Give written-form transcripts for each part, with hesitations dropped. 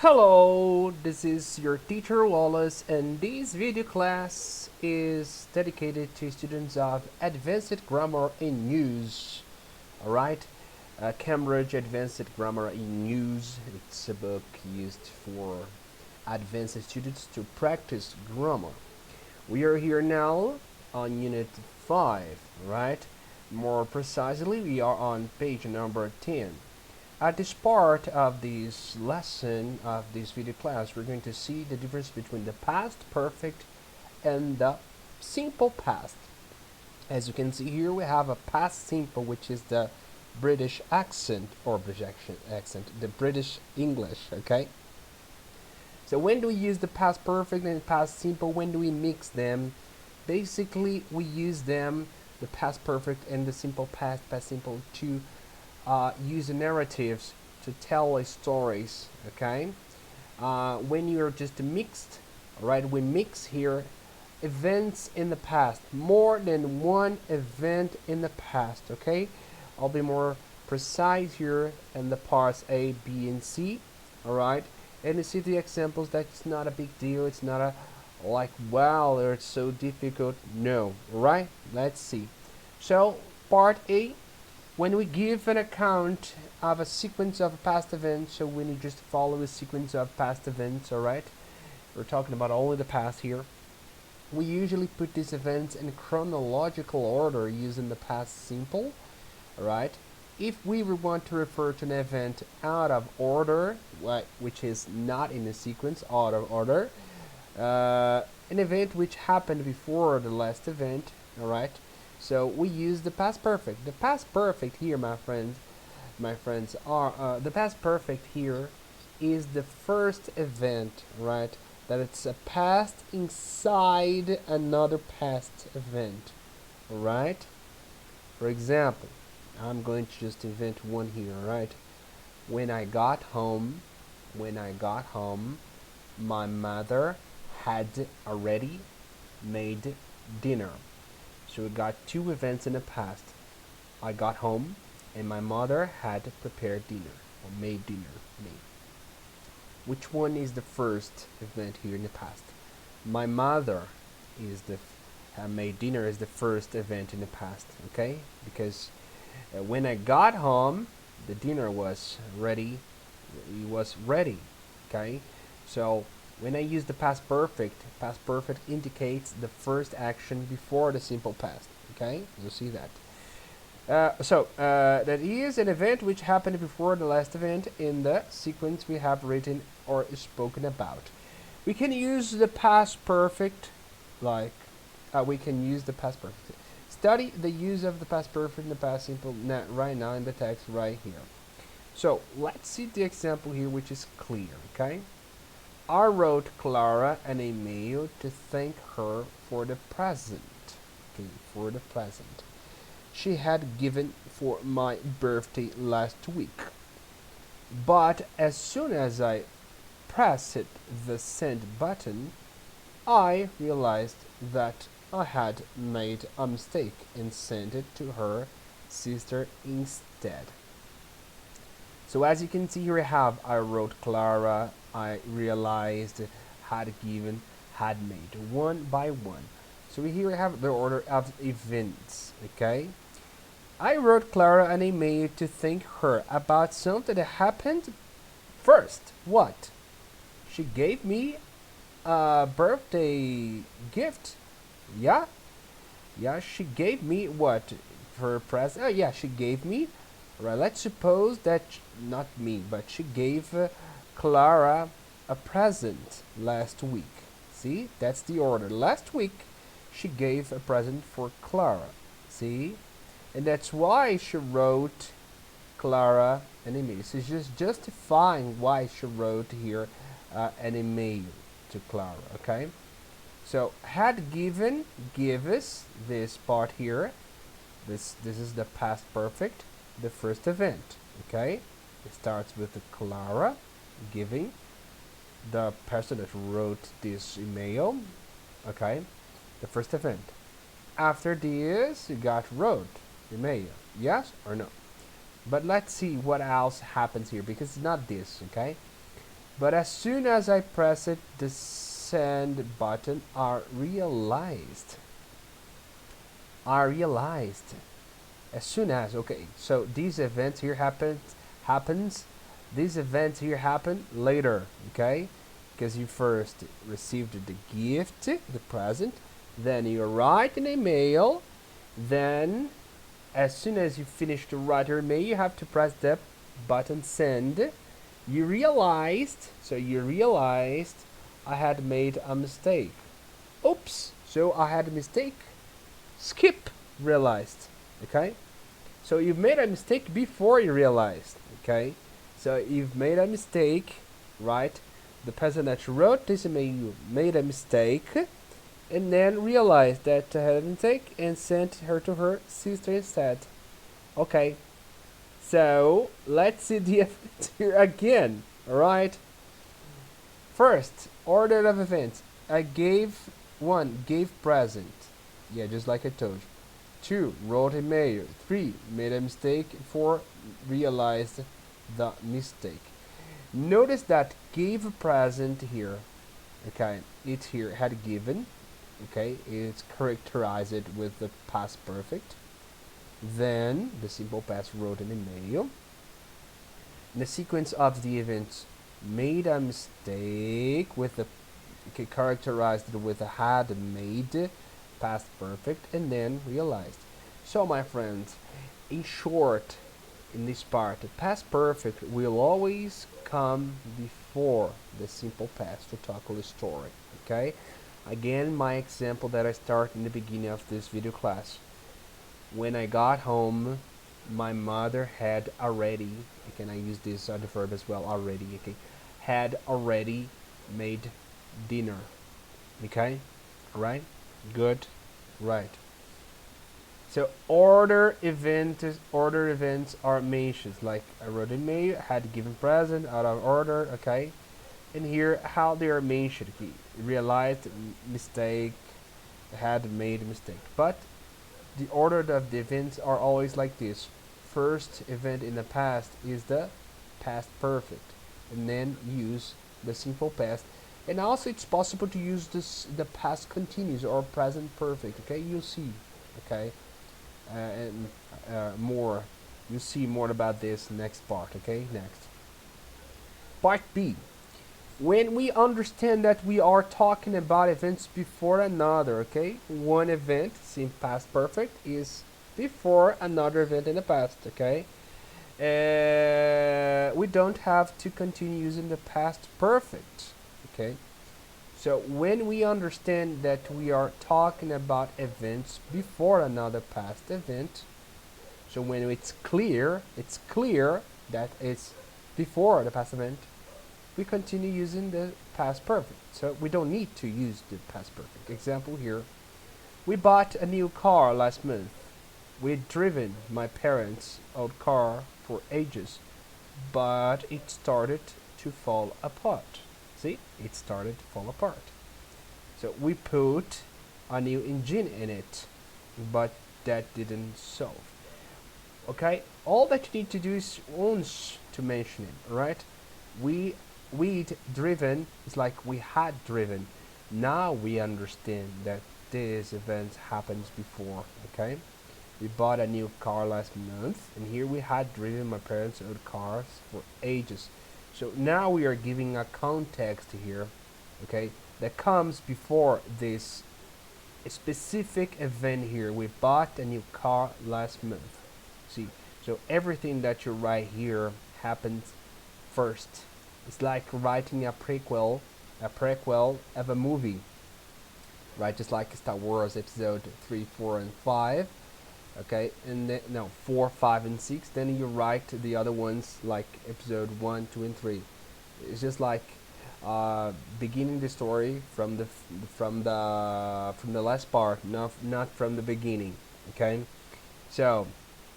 Hello, this is your teacher Wallace, and this video class is dedicated to students of Advanced Grammar in News. Alright, Cambridge Advanced Grammar in News. It's a book used for advanced students to practice grammar. We are here now on Unit 5, right? More precisely, we are on page number 10. At this part of this lesson of this video class, we're going to see the difference between the past perfect and the simple past. As you can see here, we have a past simple, which is the British accent or British accent, the British English, okay? So when do we use the past perfect and past simple? When do we mix them? Basically, we use them, the past perfect and the simple past simple, to use the narratives to tell stories. Okay, when you're just mixed, right? We mix here events in the past, more than one event in the past. Okay, I'll be more precise here in the parts A, B, and C. All right, and you see the examples. That's not a big deal. It's not a like wow, it's so difficult. No, right? Let's see. So part A, when we give an account of a sequence of past events, so when you just follow a sequence of past events, alright? We're talking about only the past here. We usually put these events in chronological order using the past simple, alright? If we want to refer to an event out of order, which is not in a sequence, out of order, an event which happened before the last event, alright? So we use the past perfect. The past perfect here, my friends, are the past perfect here is the first event, right? That it's a past inside another past event, right? For example, I'm going to just invent one here, right? When I got home, my mother had already made dinner. So we got two events in the past. I got home and my mother had prepared dinner or made dinner. Which one is the first event here in the past? My mother is the made dinner is the first event in the past, okay? Because when I got home, the dinner was ready. It was ready, okay? So when I use the past perfect indicates the first action before the simple past. Okay, you'll see that. That is an event which happened before the last event in the sequence we have written or spoken about. We can use the past perfect, like we can use the past perfect. Study the use of the past perfect and the past simple right now in the text right here. So let's see the example here, which is clear. Okay. I wrote Clara an email to thank her for the present. Okay, for the present she had given for my birthday last week. But as soon as I pressed the send button, I realized that I had made a mistake and sent it to her sister instead. So as you can see here, I wrote Clara, I realized, had given, had made, one by one. So here we have the order of events, okay? I wrote Clara an email to thank her about something that happened first. What? She gave me a birthday gift. Yeah? Yeah, she gave me what? For a present? Oh, yeah, she gave me. Right, let's suppose that, not me, but she gave Clara a present last week. See, that's the order. Last week, she gave a present for Clara. See? And that's why she wrote Clara an email. So just justifying why she wrote here an email to Clara, okay? So, had given, give us, this part here. This is the past perfect, the first event, okay? It starts with the Clara giving, the person that wrote this email, okay? The first event. After this, you got wrote email. Yes or no? But let's see what else happens here, because it's not this, okay? But as soon as I press it, the send button, I realized as soon as, okay, so these events here happens these events here happen later, okay, because you first received the gift, the present, then you write an email, then as soon as you finish to write your email, you have to press the button send. You realized I had made a mistake. Oops, so I had a mistake. Skip realized, okay? So you've made a mistake before you realized, okay? So you've made a mistake, right? The person that wrote this email made a mistake and then realized that I had a mistake and sent her to her sister instead. Okay, so let's see the event here again, alright? First, order of events. I gave present. Yeah, just like I told you. 2, wrote a mail. 3, made a mistake. 4, realized the mistake. Notice that gave a present here. Okay, it here had given. Okay, it's characterized with the past perfect. Then the simple past wrote an email. In the sequence of the events, made a mistake with the characterized with a had made past perfect and then realized. So my friends, in short, in this part, the past perfect will always come before the simple past to tackle the story. Okay, again, my example that I start in the beginning of this video class. When I got home, my mother had already, can I use this other verb as well, already, okay, had already made dinner. Okay, right, good, right. So order events are mentioned, like I wrote in May, had given present, out of order, okay, and here how they are mentioned. He realized mistake, had made a mistake, but the order of the events are always like this. First event in the past is the past perfect, and then use the simple past. And also it's possible to use the past continuous or present perfect. Okay, you'll see. Okay, and more. You'll see more about this next part. Okay, next. Part B. When we understand that we are talking about events before another, okay? One event, in past perfect, is before another event in the past, okay? We don't have to continue using the past perfect, okay? So when we understand that we are talking about events before another past event, so when it's clear that it's before the past event, we continue using the past perfect. So we don't need to use the past perfect. Example here, we bought a new car last month. We'd driven my parents' old car for ages, but it started to fall apart. See, it started to fall apart. So we put a new engine in it, but that didn't solve. Okay, all that you need to do is once to mention it, alright? We'd driven is like we had driven. Now we understand that this event happens before, okay? We bought a new car last month, and here we had driven my parents' old cars for ages. So now we are giving a context here, okay, that comes before this specific event here. We bought a new car last month. See, so everything that you write here happens first. It's like writing a prequel of a movie, right? Just like Star Wars Episode 3, 4, and 5. Okay, and then, no, 4, 5, and 6. Then you write the other ones like Episode 1, 2, and 3. It's just like beginning the story from the last part, not from the beginning. Okay, so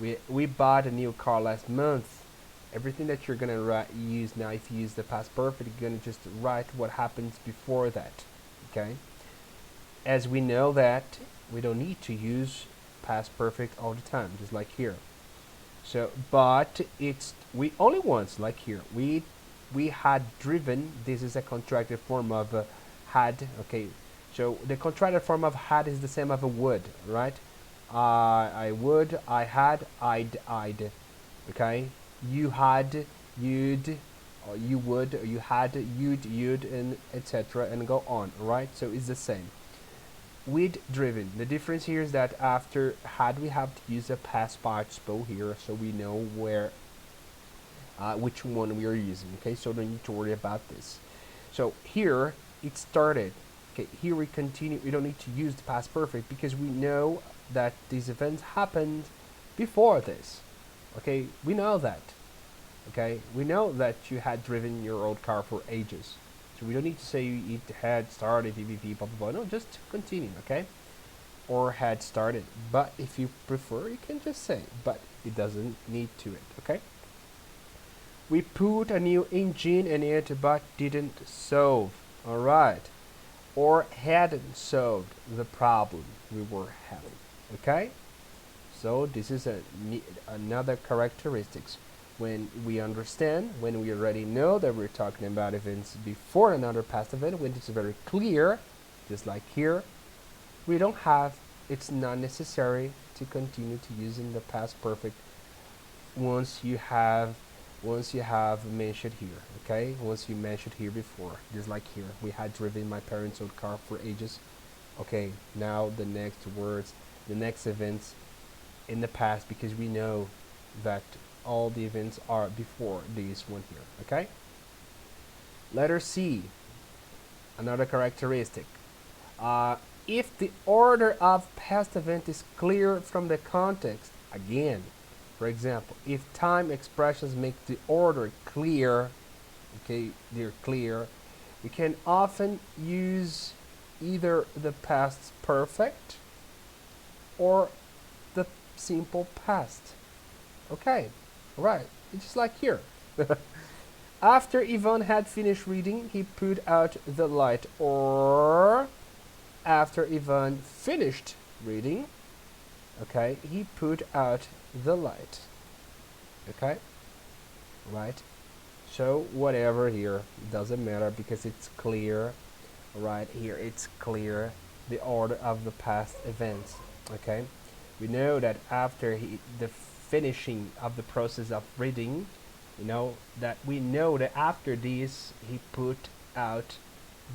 we bought a new car last month. Everything that you're gonna use now, if you use the past perfect, you're gonna just write what happens before that. Okay, as we know that we don't need to use past perfect all the time, just like here. So, but we only once, like here, we we had driven. This is a contracted form of had. Okay, so the contracted form of had is the same as a would, right? I would, I had, I'd. Okay, you had, you'd, or you would, or you had, you'd, and etc. and go on. Right? So it's the same. With driven. The difference here is that after had we have to use a past participle here, so we know where which one we are using. Okay, so don't need to worry about this. So here it started. Okay, here we continue. We don't need to use the past perfect because we know that these events happened before this. Okay, we know that. Okay, we know that you had driven your old car for ages. So we don't need to say it had started, PPP, blah, blah, blah. No, just continue, okay? Or had started. But if you prefer, you can just say, but it doesn't need to it, okay? We put a new engine in it, but didn't solve, all right? Or hadn't solved the problem we were having, okay? So this is another characteristics. When we understand, when we already know that we're talking about events before another past event, when it's very clear, just like here, we don't have, it's not necessary to continue to using the past perfect once you have mentioned here, okay? Once you mentioned here before, just like here, we had driven my parents' old car for ages. Okay, now the next words, the next events in the past, because we know that all the events are before this one here, okay? Letter C, another characteristic. If the order of past event is clear from the context, again, for example, if time expressions make the order clear, okay, they're clear, we can often use either the past perfect or the simple past. Okay, right, it's just like here. After Ivan had finished reading, he put out the light. Or after Ivan finished reading, okay, he put out the light. Okay, right? So whatever here, doesn't matter because it's clear. Right here, it's clear the order of the past events. Okay, we know that after the finishing of the process of reading, you know that we know that after this he put out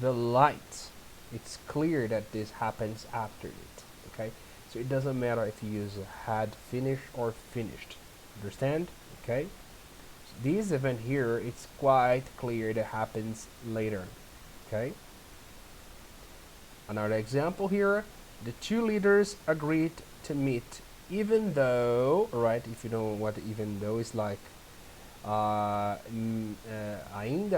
the light. It's clear that this happens after it. Okay, so it doesn't matter if you use had finished or finished. Understand? Okay, so this event here, it's quite clear that happens later. Okay, another example here, the two leaders agreed to meet even though, right, if you know what even though is like, ainda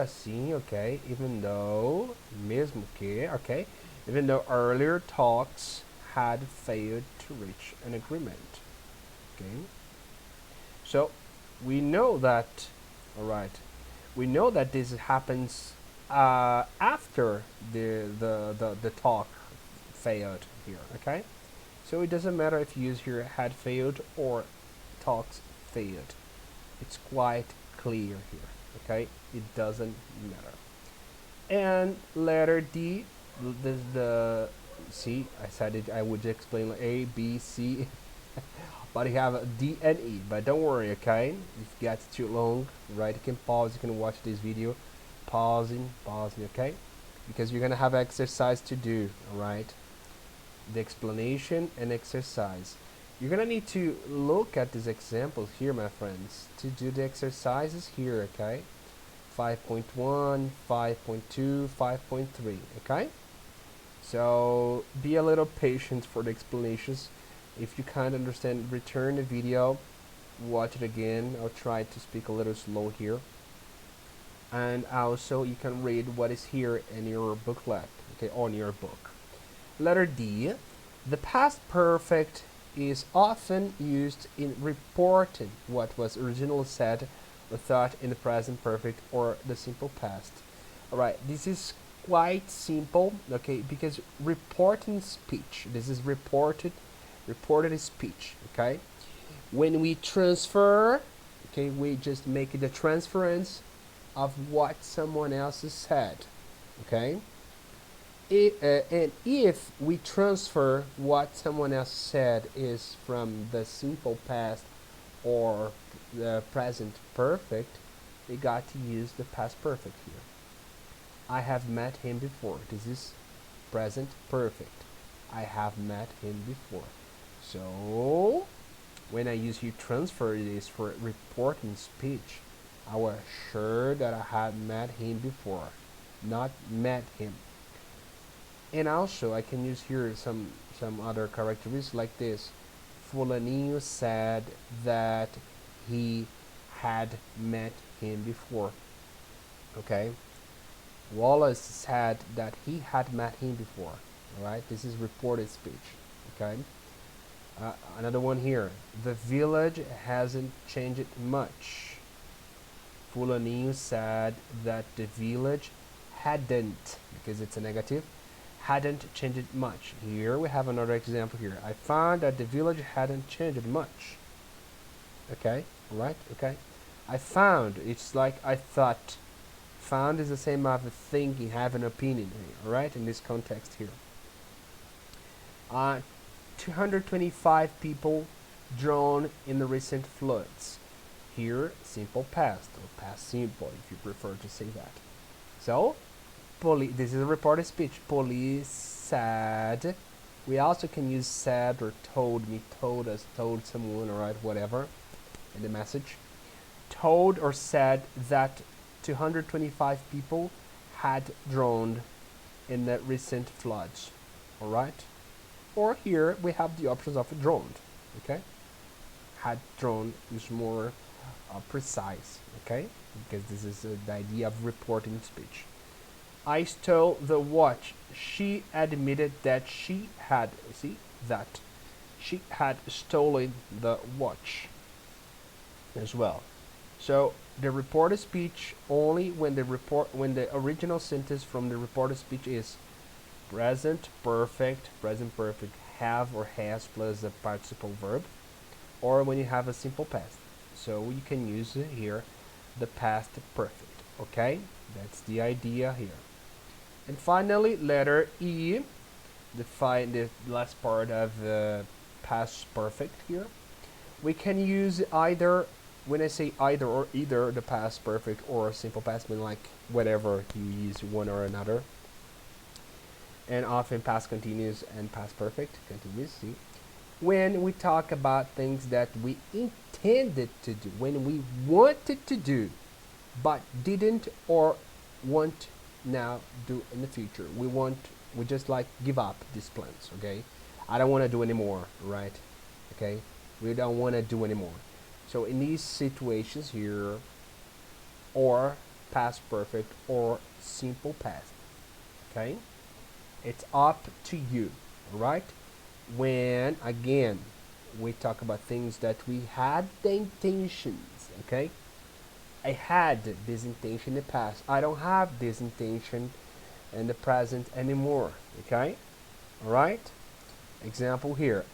assim, okay, even though, mesmo que, okay, even though earlier talks had failed to reach an agreement, okay, so we know that, all right, we know that this happens after the talk failed here, okay. So it doesn't matter if you use here had failed or talks failed. It's quite clear here, okay? It doesn't matter. And letter D, the C, I said it, I would explain like A, B, C, but you have D and E, but don't worry, okay? If it gets too long, right, you can pause, you can watch this video, pausing, okay? Because you're gonna have exercise to do, all right? The explanation and exercise. You're gonna need to look at these examples here, my friends, to do the exercises here, okay? 5.1, 5.2, 5.3, okay? So be a little patient for the explanations. If you can't understand, return the video, watch it again. I'll try to speak a little slow here. And also you can read what is here in your booklet, okay, on your book. Letter D, the past perfect is often used in reporting what was originally said or thought in the present perfect or the simple past. Alright, this is quite simple, okay, because reporting speech, this is reported speech, okay. When we transfer, okay, we just make the transference of what someone else has said. Okay? And if we transfer what someone else said is from the simple past or the present perfect, we got to use the past perfect here. I have met him before. This is present perfect. I have met him before. So when I use you transfer this for reporting speech, I was sure that I had met him before, not met him. And also I can use here some other characteristics like this. Fulaninho said that he had met him before. Okay? Wallace said that he had met him before. Alright? This is reported speech. Okay? Another one here. The village hasn't changed much. Fulaninho said that the village hadn't, because it's a negative, hadn't changed much. Here we have another example here. I found that the village hadn't changed much. Okay, right? Okay. I found, it's like I thought. Found is the same as thinking, have an opinion, alright, in this context here. 225 people drowned in the recent floods. Here, simple past, or past simple, if you prefer to say that. So, this is a reported speech. Police said. We also can use said or told me, told us, told someone, alright, whatever, in the message. Told or said that 225 people had drowned in the recent floods, alright? Or here we have the options of drowned, okay? Had drowned is more precise, okay? Because this is the idea of reporting speech. I stole the watch. She admitted that she had, see, that she had stolen the watch as well. So the reported speech only when the original sentence from the reported speech is present perfect have or has plus a participle verb, or when you have a simple past. So you can use here the past perfect. Okay, that's the idea here. And finally, letter E, define the last part of the past perfect here. We can use either. When I say either or either, the past perfect or simple past mean like whatever, you use one or another. And often past continuous and past perfect continuous. See, when we talk about things that we intended to do, when we wanted to do, but didn't or won't now do in the future, we just like give up these plans. Okay, I don't want to do anymore, right? Okay, we don't want to do anymore. So in these situations here, or past perfect or simple past, okay, it's up to you, right? When again we talk about things that we had the intentions, okay, I had this intention in the past, I don't have this intention in the present anymore, okay, all right. Example here.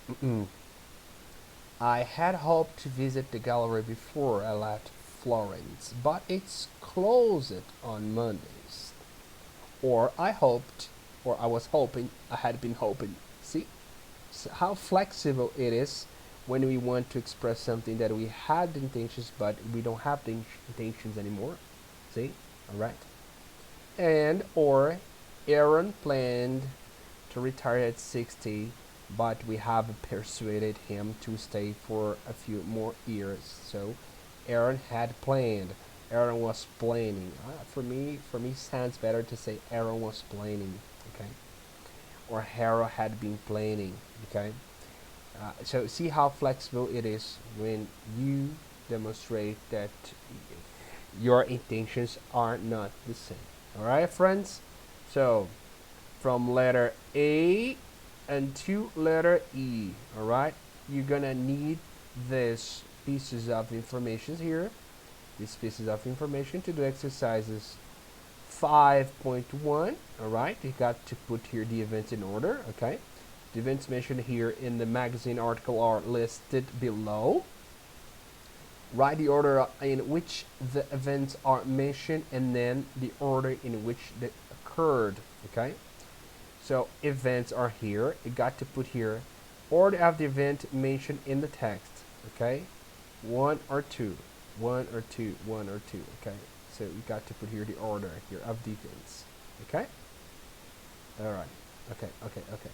I had hoped to visit the gallery before I left Florence, but it's closed on Mondays. Or I hoped, or I was hoping, I had been hoping. See? So how flexible it is when we want to express something that we had the intentions, but we don't have the intentions anymore. See? Alright. And, or Aaron planned to retire at 60, but we have persuaded him to stay for a few more years. So Aaron had planned. Aaron was planning. For me, sounds better to say Aaron was planning. Okay, or Harold had been planning. Okay, so see how flexible it is when you demonstrate that your intentions are not the same. All right, friends. So from letter A and to letter E, all right, you're gonna need these pieces of information here, these pieces of information to do exercises 5.1. all right, you got to put here the events in order. Okay, the events mentioned here in the magazine article are listed below. Write the order in which the events are mentioned and then the order in which they occurred. Okay, so events are here. You got to put here order of the event mentioned in the text. Okay, one or two, one or two, one or two. Okay, so you got to put here the order here of the events. Okay, all right. Okay, okay, okay.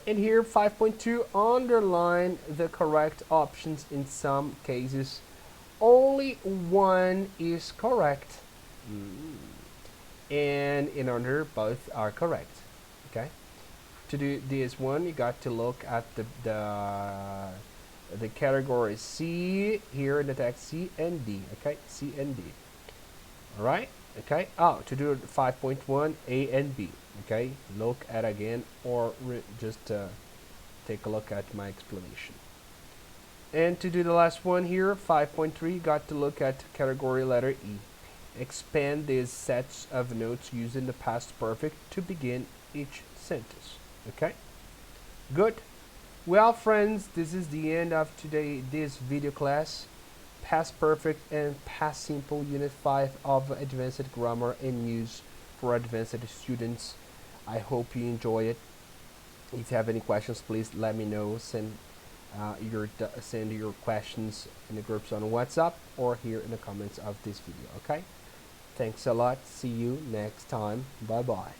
In here, 5.2, underline the correct options. In some cases, only one is correct. And in order, both are correct. Okay. To do this one, you got to look at the category C here in the text, C and D. Okay, C and D. All right. Okay. Oh, to do 5.1, A and B. Okay. Look at again, or just take a look at my explanation. And to do the last one here, 5.3, got to look at category letter E. Expand these sets of notes using the past perfect to begin each sentence. Okay, good. Well, friends, this is the end of this video class. Past perfect and past simple, unit 5 of advanced grammar and news for advanced students. I hope you enjoy it. If you have any questions, please let me know. Send your questions in the groups on WhatsApp or here in the comments of this video. Okay, thanks a lot. See you next time. Bye bye.